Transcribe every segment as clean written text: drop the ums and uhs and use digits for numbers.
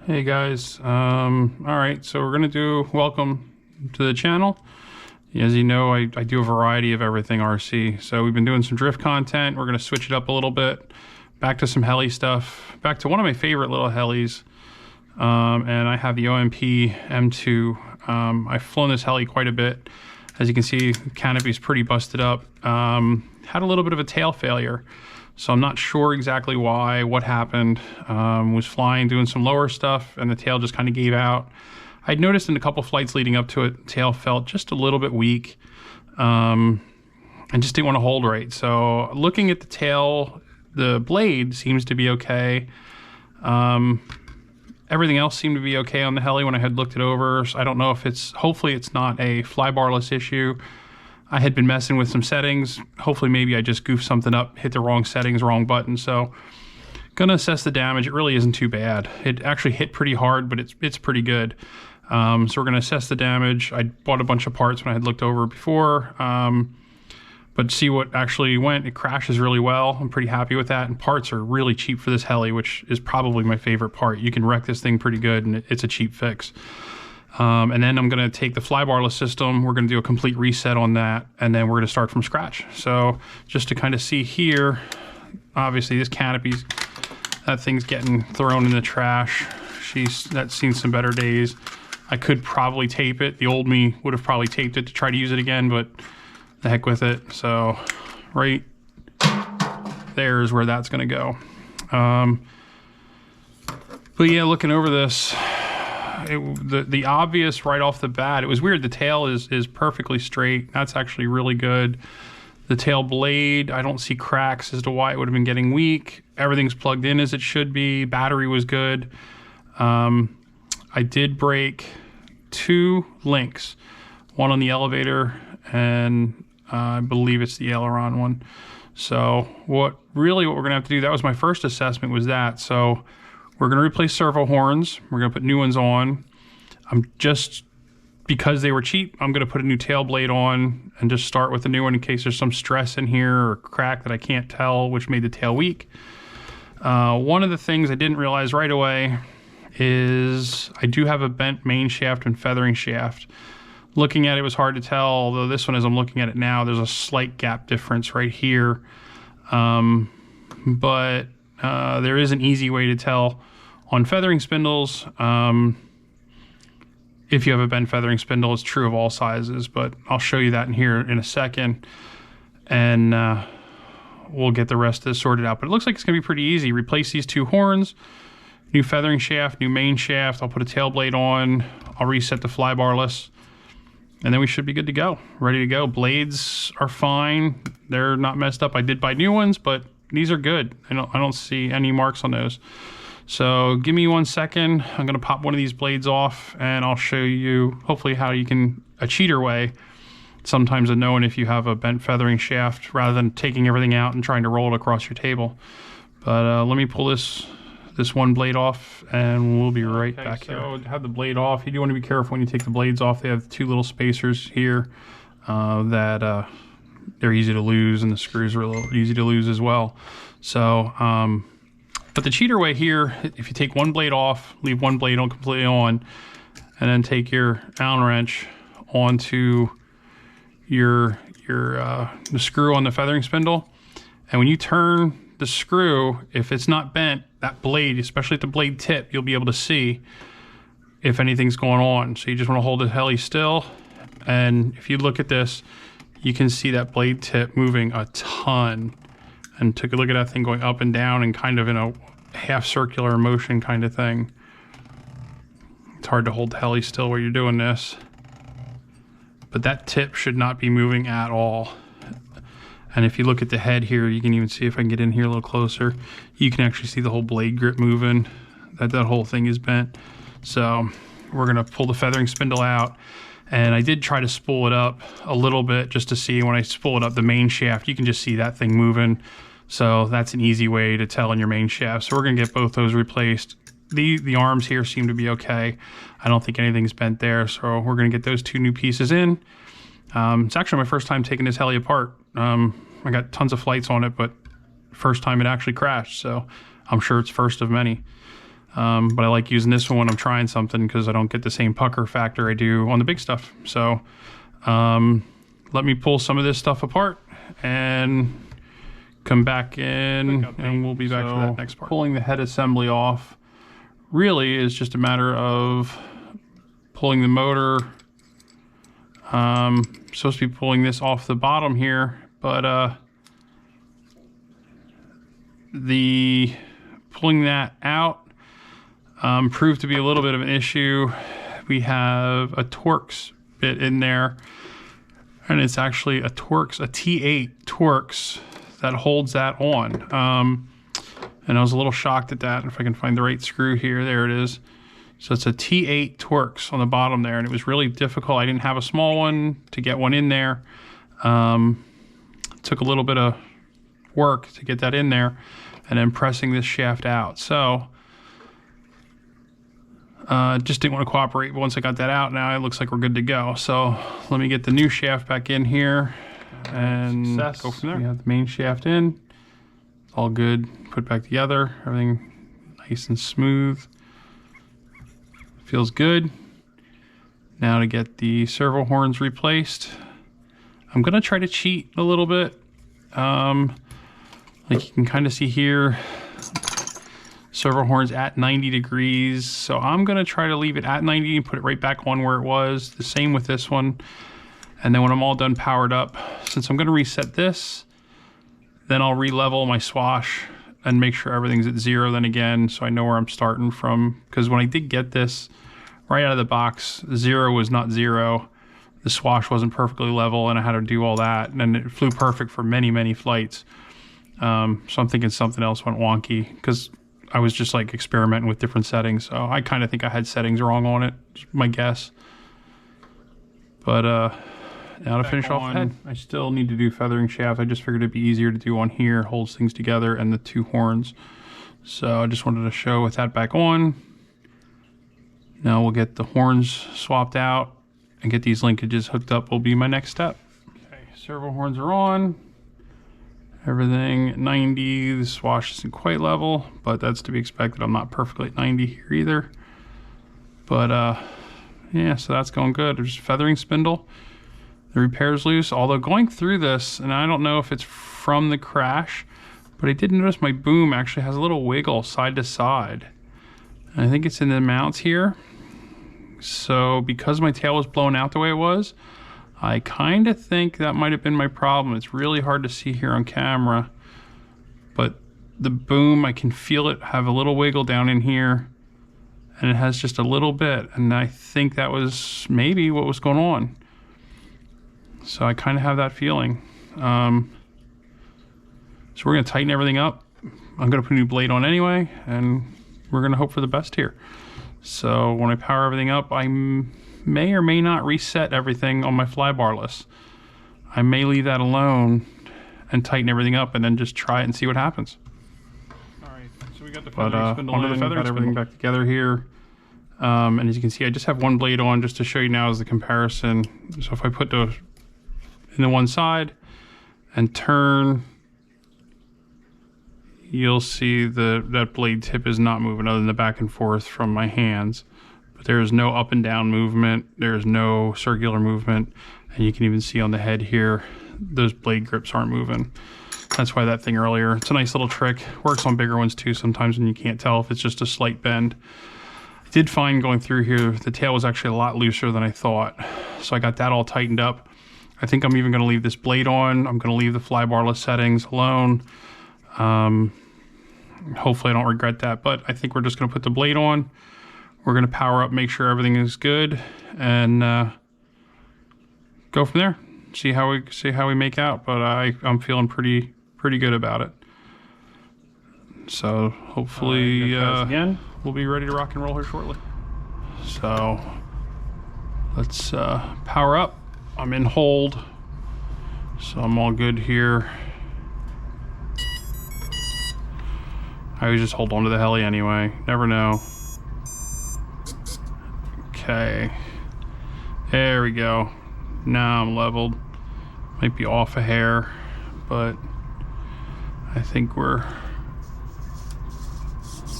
Hey guys, all right, so we're gonna do welcome to the channel. As you know, I do a variety of everything RC. So we've been doing some drift content. We're gonna switch it up a little bit, back to some heli stuff, back to one of my favorite little helis. And I have the OMP M2. I've flown this heli quite a bit. As you can see, canopy's pretty busted up. Had a little bit of a tail failure. So I'm not sure exactly why, what happened. Was flying, doing some lower stuff, and the tail just kind of gave out. I'd noticed in a couple flights leading up to it, tail felt just a little bit weak, and just didn't want to hold right. So looking at the tail, the blade seems to be okay. Everything else seemed to be okay on the heli when I had looked it over. So I don't know if hopefully it's not a flybarless issue. I had been messing with some settings. Hopefully maybe I just goofed something up, hit the wrong settings, wrong button. So gonna assess the damage. It really isn't too bad. It actually hit pretty hard, but it's pretty good. So we're gonna assess the damage. I bought a bunch of parts when I had looked over before, but see what actually went. It crashes really well. I'm pretty happy with that. And parts are really cheap for this heli, which is probably my favorite part. You can wreck this thing pretty good and it's a cheap fix. And then I'm gonna take the flybarless system, we're gonna do a complete reset on that, and then we're gonna start from scratch. So just to kind of see here, obviously this canopy's, that thing's getting thrown in the trash. That's seen some better days. I could probably tape it. The old me would have probably taped it to try to use it again, but the heck with it. So right there is where that's gonna go. But yeah, looking over this, the obvious right off the bat, it was weird. The tail is perfectly straight. That's actually really good. The tail blade, I don't see cracks as to why it would have been getting weak. Everything's plugged in as it should be. Battery was good. I did break 2 links, one on the elevator and I believe it's the aileron one. So what we're gonna have to do, that was my first assessment, was that. So we're gonna replace servo horns. We're gonna put new ones on. Because they were cheap, I'm gonna put a new tail blade on and just start with a new one in case there's some stress in here or crack that I can't tell, which made the tail weak. One of the things I didn't realize right away is I do have a bent main shaft and feathering shaft. Looking at it was hard to tell, although this one, as I'm looking at it now, there's a slight gap difference right here. But there is an easy way to tell on feathering spindles. If you have a bent feathering spindle, it's true of all sizes, but I'll show you that in here in a second, and we'll get the rest of this sorted out. But it looks like it's gonna be pretty easy. Replace these 2 horns, new feathering shaft, new main shaft. I'll put a tail blade on. I'll reset the flybarless, and then we should be good to go, ready to go. Blades are fine. They're not messed up. I did buy new ones, but these are good. I don't see any marks on those. So give me 1 second. I'm gonna pop one of these blades off and I'll show you hopefully how you can, a cheater way, sometimes of knowing if you have a bent feathering shaft rather than taking everything out and trying to roll it across your table. But let me pull this one blade off and we'll be right back here. So to have the blade off, you do want to be careful when you take the blades off. They have 2 little spacers here that they're easy to lose, and the screws are a little easy to lose as well. So, but the cheater way here, if you take one blade off, leave one blade on completely on, and then take your Allen wrench onto the screw on the feathering spindle, and when you turn the screw, if it's not bent, that blade, especially at the blade tip, you'll be able to see if anything's going on. So you just want to hold the heli still, and if you look at this, you can see that blade tip moving a ton. And took a look at that thing going up and down and kind of in a half circular motion kind of thing. It's hard to hold the heli still while you're doing this. But that tip should not be moving at all. And if you look at the head here, you can even see, if I can get in here a little closer, you can actually see the whole blade grip moving. That whole thing is bent. So we're gonna pull the feathering spindle out. And I did try to spool it up a little bit just to see. When I spool it up, the main shaft, you can just see that thing moving. So that's an easy way to tell on your main shaft. So we're gonna get both those replaced. The arms here seem to be okay. I don't think anything's bent there. So we're gonna get those 2 new pieces in. It's actually my first time taking this heli apart. I got tons of flights on it, but first time it actually crashed. So I'm sure it's first of many. But I like using this one when I'm trying something because I don't get the same pucker factor I do on the big stuff. So let me pull some of this stuff apart and come back in, and we'll be back for that next part. Pulling the head assembly off really is just a matter of pulling the motor. Supposed to be pulling this off the bottom here, but the pulling that out proved to be a little bit of an issue. We have a Torx bit in there, and it's actually a Torx, a T8 Torx that holds that on. And I was a little shocked at that. If I can find the right screw here, there it is. So it's a T8 Torx on the bottom there, and it was really difficult. I didn't have a small one to get one in there. It took a little bit of work to get that in there, and then pressing this shaft out. So just didn't want to cooperate, but once I got that out, now it looks like we're good to go. So let me get the new shaft back in here and go from there. We have the main shaft in. It's all good. Put back together. Everything nice and smooth. Feels good. Now to get the servo horns replaced. I'm gonna try to cheat a little bit. Like you can kind of see here, servo horns at 90 degrees. So I'm gonna try to leave it at 90 and put it right back on where it was. The same with this one. And then when I'm all done powered up, since I'm gonna reset this, then I'll re-level my swash and make sure everything's at 0 then again, so I know where I'm starting from. Because when I did get this right out of the box, 0 was not 0. The swash wasn't perfectly level, and I had to do all that, and it flew perfect for many, many flights. So I'm thinking something else went wonky, because I was just like experimenting with different settings. So I kind of think I had settings wrong on it, my guess. But now to finish off the head, I still need to do feathering shaft. I just figured it'd be easier to do on here, holds things together, and the 2 horns. So I just wanted to show with that back on. Now we'll get the horns swapped out and get these linkages hooked up will be my next step. Okay, servo horns are on. Everything at 90. The swash isn't quite level, but that's to be expected. I'm not perfectly at 90 here either. But yeah, so that's going good. There's a feathering spindle. The repair's loose, although going through this, and I don't know if it's from the crash, but I did notice my boom actually has a little wiggle side to side. And I think it's in the mounts here. So because my tail was blown out the way it was, I kind of think that might have been my problem. It's really hard to see here on camera, but the boom, I can feel it have a little wiggle down in here, and it has just a little bit, and I think that was maybe what was going on. So I kind of have that feeling. So we're gonna tighten everything up. I'm gonna put a new blade on anyway, and we're gonna hope for the best here. So when I power everything up, I may or may not reset everything on my flybarless. I may leave that alone and tighten everything up and then just try it and see what happens. All right, so we got the feathering spindle on, got everything back together here. And as you can see, I just have one blade on just to show you now as the comparison. So if I put the in the one side and turn, you'll see that blade tip is not moving other than the back and forth from my hands. But there is no up and down movement. There is no circular movement. And you can even see on the head here, those blade grips aren't moving. That's why that thing earlier, it's a nice little trick. Works on bigger ones too sometimes when you can't tell if it's just a slight bend. I did find going through here, the tail was actually a lot looser than I thought. So I got that all tightened up. I think I'm even gonna leave this blade on. I'm gonna leave the flybarless settings alone. Hopefully I don't regret that, but I think we're just gonna put the blade on. We're gonna power up, make sure everything is good, and go from there. See how we make out, but I'm feeling pretty good about it. So hopefully again, we'll be ready to rock and roll here shortly. So let's power up. I'm in hold, so I'm all good here. I always just hold on to the heli anyway, never know. Okay, there we go. Now I'm leveled. Might be off a hair, but I think we're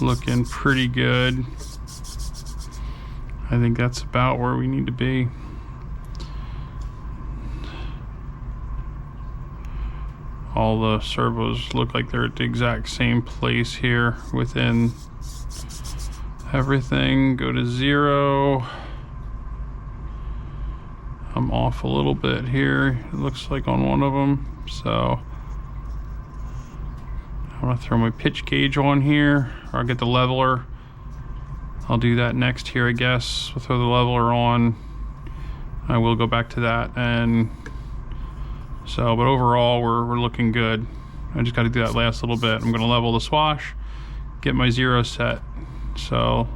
looking pretty good. I think that's about where we need to be. All the servos look like they're at the exact same place here within everything. Go to 0. I'm off a little bit here, it looks like on one of them. So I'm gonna throw my pitch gauge on here, or I'll get the leveler. I'll do that next here, I guess. We'll throw the leveler on. I will go back to that. And so, but overall, we're looking good. I just got to do that last little bit. I'm going to level the swash, get my 0 set. So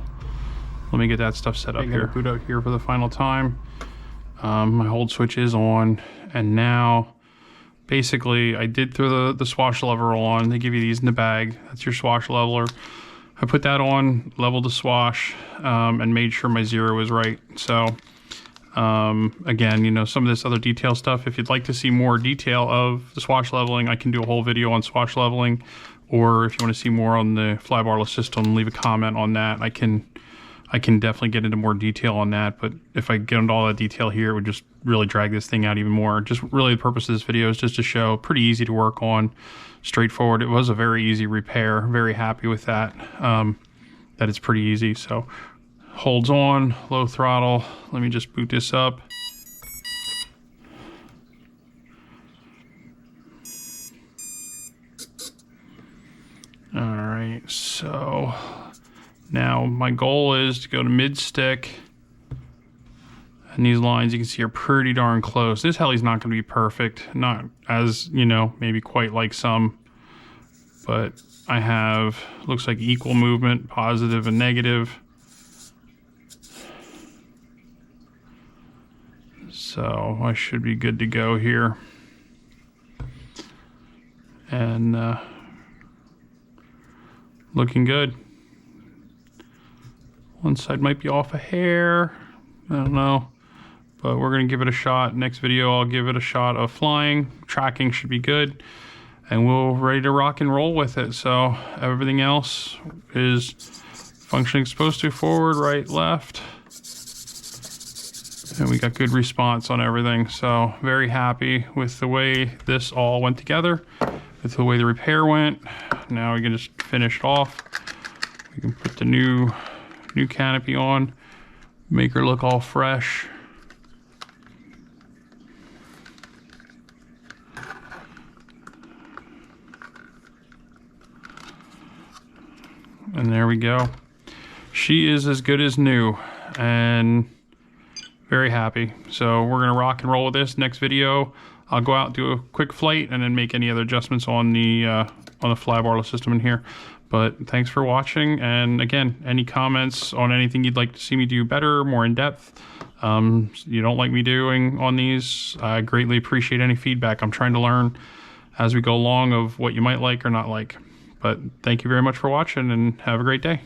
let me get that stuff set up here. Boot out here for the final time. My hold switch is on, and now basically I did throw the swash lever on. They give you these in the bag. That's your swash leveler. I put that on, leveled the swash, and made sure my 0 was right. So again, you know, some of this other detail stuff, if you'd like to see more detail of the swash leveling, I can do a whole video on swash leveling. Or if you want to see more on the flybarless system, leave a comment on that. I can definitely get into more detail on that, but if I get into all that detail here, it would just really drag this thing out even more. Just really the purpose of this video is just to show pretty easy to work on, straightforward. It was a very easy repair. Very happy with that, that it's pretty easy. So holds on, low throttle. Let me just boot this up. All right, so now my goal is to go to mid stick, and these lines you can see are pretty darn close. This heli's not going to be perfect, not as, you know, maybe quite like some, but I have, looks like equal movement, positive and negative. So I should be good to go here. And looking good. One side might be off a hair, I don't know, but we're gonna give it a shot. Next video, I'll give it a shot of flying. Tracking should be good, and we're ready to rock and roll with it. So everything else is functioning supposed to, forward, right, left. And we got good response on everything. So very happy with the way this all went together, with the way the repair went. Now we can just finish it off. We can put the new canopy on, make her look all fresh. And there we go. She is as good as new, and very happy. So we're gonna rock and roll with this. Next video, I'll go out, do a quick flight, and then make any other adjustments on the flybarless system in here. But thanks for watching, and again, any comments on anything you'd like to see me do better, more in depth, you don't like me doing on these, I greatly appreciate any feedback. I'm trying to learn as we go along of what you might like or not like. But thank you very much for watching, and have a great day.